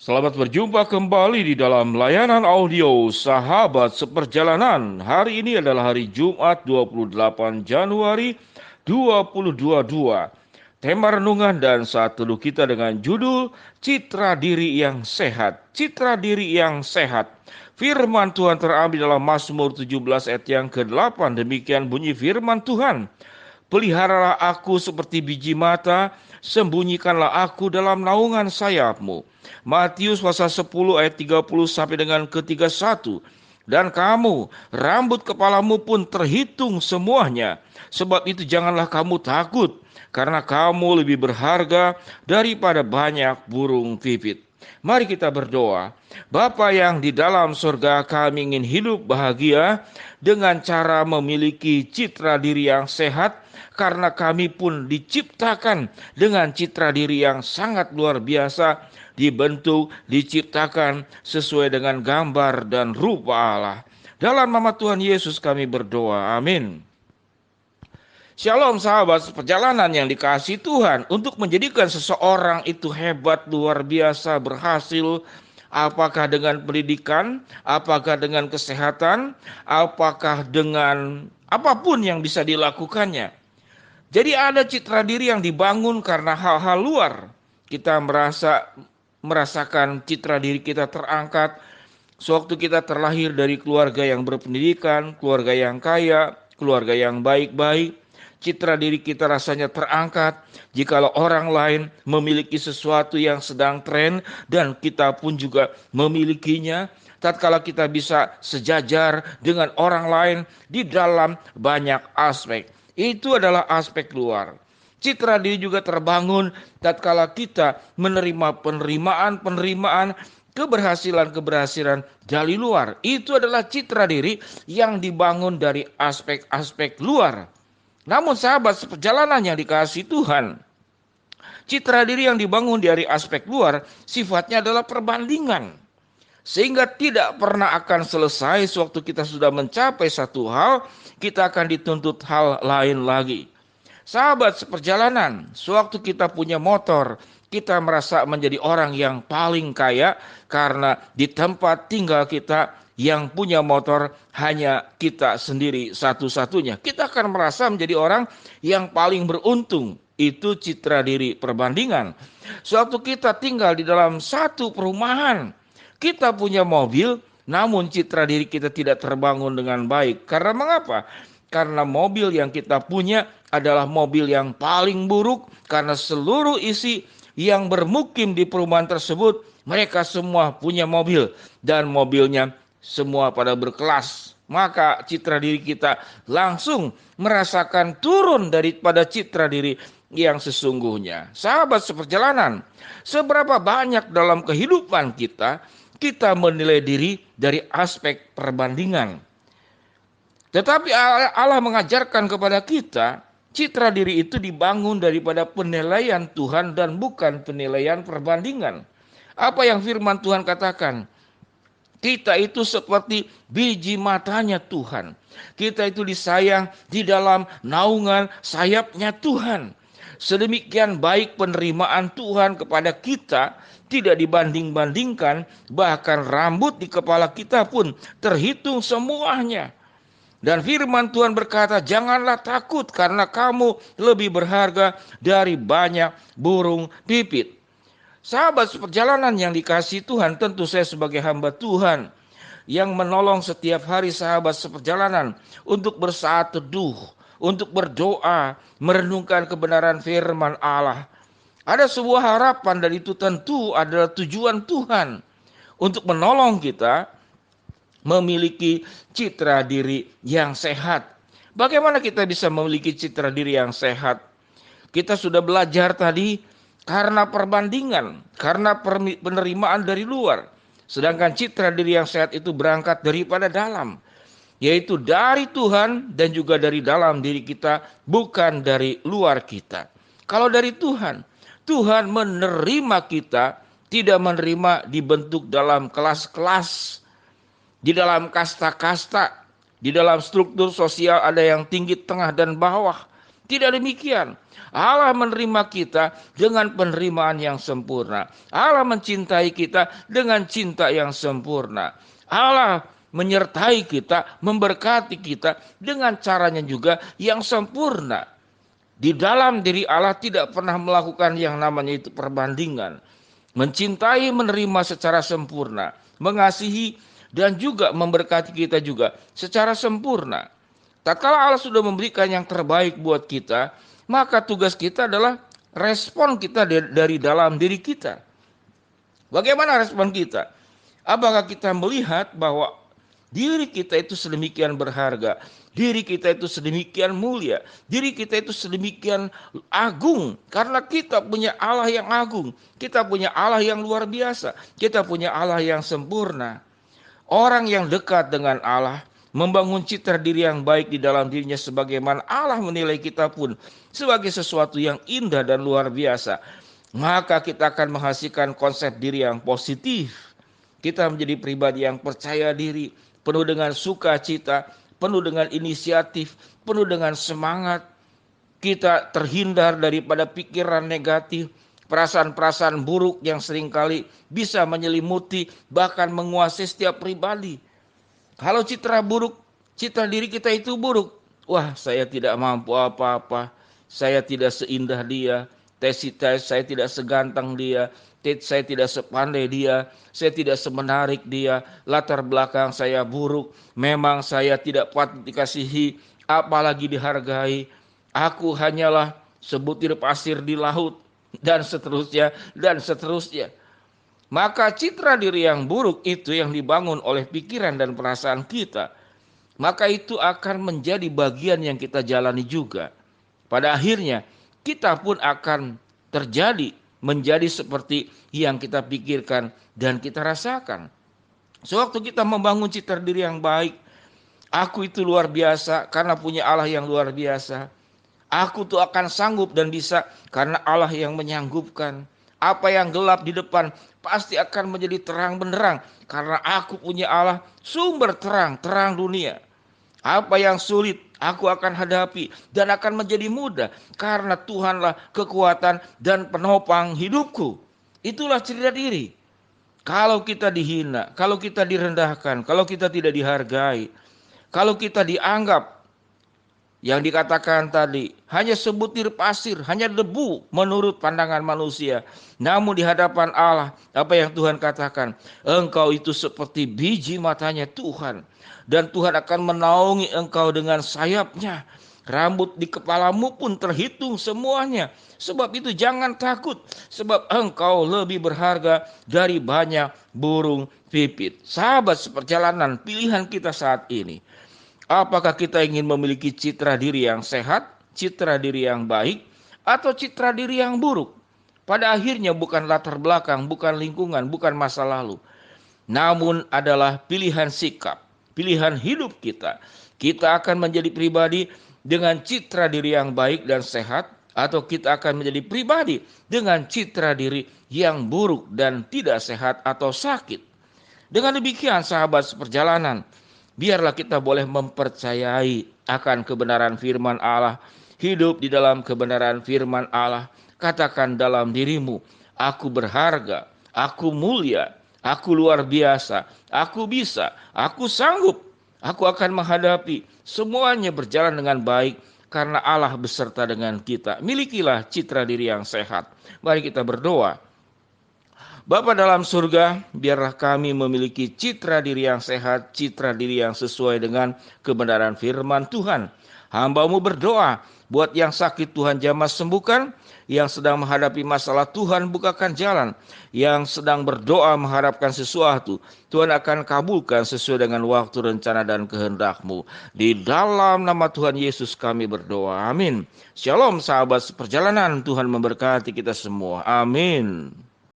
Selamat berjumpa kembali di dalam layanan audio Sahabat Seperjalanan. Hari ini adalah hari Jumat 28 Januari 2022. Tema renungan dan saat teduh kita dengan judul Citra Diri yang Sehat. Citra Diri yang Sehat. Firman Tuhan terambil dalam Mazmur 17 ayat yang ke-8. Demikian bunyi firman Tuhan. Peliharalah aku seperti biji mata, sembunyikanlah aku dalam naungan sayapmu. Matius pasal 10 ayat 30 sampai dengan ke-31. Dan kamu, rambut kepalamu pun terhitung semuanya. Sebab itu janganlah kamu takut, karena kamu lebih berharga daripada banyak burung pipit. Mari kita berdoa. Bapa yang di dalam surga, kami ingin hidup bahagia dengan cara memiliki citra diri yang sehat, karena kami pun diciptakan dengan citra diri yang sangat luar biasa, dibentuk, diciptakan sesuai dengan gambar dan rupa Allah. Dalam nama Tuhan Yesus kami berdoa, amin. Shalom sahabat perjalanan yang dikasihi Tuhan. Untuk menjadikan seseorang itu hebat, luar biasa, berhasil, apakah dengan pendidikan, apakah dengan kesehatan, apakah dengan apapun yang bisa dilakukannya. Jadi ada citra diri yang dibangun karena hal-hal luar. Kita merasakan citra diri kita terangkat sewaktu kita terlahir dari keluarga yang berpendidikan, keluarga yang kaya, keluarga yang baik-baik. Citra diri kita rasanya terangkat jikalau orang lain memiliki sesuatu yang sedang tren dan kita pun juga memilikinya. Tatkala kita bisa sejajar dengan orang lain di dalam banyak aspek. Itu adalah aspek luar. Citra diri juga terbangun tatkala kita menerima penerimaan keberhasilan dari luar. Itu adalah citra diri yang dibangun dari aspek-aspek luar. Namun sahabat seperjalanan yang dikasihi Tuhan, citra diri yang dibangun dari aspek luar sifatnya adalah perbandingan. Sehingga tidak pernah akan selesai sewaktu kita sudah mencapai satu hal, kita akan dituntut hal lain lagi. Sahabat seperjalanan, sewaktu kita punya motor, kita merasa menjadi orang yang paling kaya karena di tempat tinggal kita yang punya motor hanya kita sendiri satu-satunya. Kita akan merasa menjadi orang yang paling beruntung. Itu citra diri perbandingan. Sewaktu kita tinggal di dalam satu perumahan, kita punya mobil, namun citra diri kita tidak terbangun dengan baik. Karena mengapa? Karena mobil yang kita punya adalah mobil yang paling buruk, karena seluruh isi yang bermukim di perumahan tersebut, mereka semua punya mobil dan mobilnya semua pada berkelas. Maka citra diri kita langsung merasakan turun daripada citra diri yang sesungguhnya. Sahabat seperjalanan, seberapa banyak dalam kehidupan kita menilai diri dari aspek perbandingan. Tetapi Allah mengajarkan kepada kita, citra diri itu dibangun daripada penilaian Tuhan dan bukan penilaian perbandingan. Apa yang firman Tuhan katakan? Kita itu seperti biji matanya Tuhan. Kita itu disayang di dalam naungan sayapnya Tuhan. Sedemikian baik penerimaan Tuhan kepada kita, tidak dibanding-bandingkan, bahkan rambut di kepala kita pun terhitung semuanya. Dan firman Tuhan berkata, janganlah takut karena kamu lebih berharga dari banyak burung pipit. Sahabat seperjalanan yang dikasihi Tuhan, tentu saya sebagai hamba Tuhan yang menolong setiap hari sahabat seperjalanan untuk bersaat teduh, untuk berdoa, merenungkan kebenaran firman Allah. Ada sebuah harapan dan itu tentu adalah tujuan Tuhan untuk menolong kita memiliki citra diri yang sehat. Bagaimana kita bisa memiliki citra diri yang sehat? Kita sudah belajar tadi, karena perbandingan, karena penerimaan dari luar. Sedangkan citra diri yang sehat itu berangkat daripada dalam, yaitu dari Tuhan dan juga dari dalam diri kita, bukan dari luar kita. Kalau dari Tuhan, Tuhan menerima kita, tidak menerima dibentuk dalam kelas-kelas, di dalam kasta-kasta, di dalam struktur sosial ada yang tinggi, tengah, dan bawah. Tidak demikian. Allah menerima kita dengan penerimaan yang sempurna. Allah mencintai kita dengan cinta yang sempurna. Allah menyertai kita, memberkati kita dengan caranya juga yang sempurna. Di dalam diri Allah tidak pernah melakukan yang namanya itu perbandingan. Mencintai, menerima secara sempurna, mengasihi dan juga memberkati kita juga secara sempurna. Tatkala Allah sudah memberikan yang terbaik buat kita, maka tugas kita adalah respon kita dari dalam diri kita. Bagaimana respon kita? Apakah kita melihat bahwa diri kita itu sedemikian berharga, diri kita itu sedemikian mulia, diri kita itu sedemikian agung, karena kita punya Allah yang agung, kita punya Allah yang luar biasa, kita punya Allah yang sempurna. Orang yang dekat dengan Allah membangun citra diri yang baik di dalam dirinya, sebagaimana Allah menilai kita pun sebagai sesuatu yang indah dan luar biasa. Maka kita akan menghasilkan konsep diri yang positif. Kita menjadi pribadi yang percaya diri, penuh dengan sukacita, penuh dengan inisiatif, penuh dengan semangat. Kita terhindar daripada pikiran negatif, perasaan-perasaan buruk yang seringkali bisa menyelimuti bahkan menguasai setiap pribadi. Kalau citra buruk, citra diri kita itu buruk. Wah, saya tidak mampu apa-apa. Saya tidak seindah dia. Saya tidak seganteng dia. Saya tidak sepandai dia. Saya tidak semenarik dia. Latar belakang saya buruk. Memang saya tidak patut dikasihi, apalagi dihargai. Aku hanyalah sebutir pasir di laut. Dan seterusnya, dan seterusnya. Maka citra diri yang buruk itu yang dibangun oleh pikiran dan perasaan kita, maka itu akan menjadi bagian yang kita jalani juga. Pada akhirnya kita pun akan menjadi seperti yang kita pikirkan dan kita rasakan. Sewaktu kita membangun citra diri yang baik, aku itu luar biasa karena punya Allah yang luar biasa. Aku tuh akan sanggup dan bisa karena Allah yang menyanggupkan. Apa yang gelap di depan pasti akan menjadi terang benderang karena aku punya Allah sumber terang dunia. Apa yang sulit aku akan hadapi dan akan menjadi mudah karena Tuhanlah kekuatan dan penopang hidupku. Itulah citra diri. Kalau kita dihina, kalau kita direndahkan, kalau kita tidak dihargai, kalau kita dianggap yang dikatakan tadi hanya sebutir pasir, hanya debu menurut pandangan manusia. Namun di hadapan Allah, apa yang Tuhan katakan, engkau itu seperti biji matanya Tuhan. Dan Tuhan akan menaungi engkau dengan sayapnya. Rambut di kepalamu pun terhitung semuanya. Sebab itu jangan takut, sebab engkau lebih berharga dari banyak burung pipit. Sahabat seperjalanan, pilihan kita saat ini. Apakah kita ingin memiliki citra diri yang sehat, citra diri yang baik, atau citra diri yang buruk? Pada akhirnya bukan latar belakang, bukan lingkungan, bukan masa lalu. Namun adalah pilihan sikap, pilihan hidup kita. Kita akan menjadi pribadi dengan citra diri yang baik dan sehat, atau kita akan menjadi pribadi dengan citra diri yang buruk dan tidak sehat atau sakit. Dengan demikian sahabat seperjalanan, biarlah kita boleh mempercayai akan kebenaran firman Allah, hidup di dalam kebenaran firman Allah. Katakan dalam dirimu, aku berharga, aku mulia, aku luar biasa, aku bisa, aku sanggup, aku akan menghadapi semuanya berjalan dengan baik karena Allah beserta dengan kita. Milikilah citra diri yang sehat. Mari kita berdoa. Bapa dalam surga, biarlah kami memiliki citra diri yang sehat, citra diri yang sesuai dengan kebenaran firman Tuhan. Hamba-Mu berdoa, buat yang sakit Tuhan jamah sembuhkan, yang sedang menghadapi masalah Tuhan bukakan jalan, yang sedang berdoa mengharapkan sesuatu, Tuhan akan kabulkan sesuai dengan waktu, rencana, dan kehendak-Mu. Di dalam nama Tuhan Yesus kami berdoa, amin. Shalom sahabat seperjalanan, Tuhan memberkati kita semua, amin.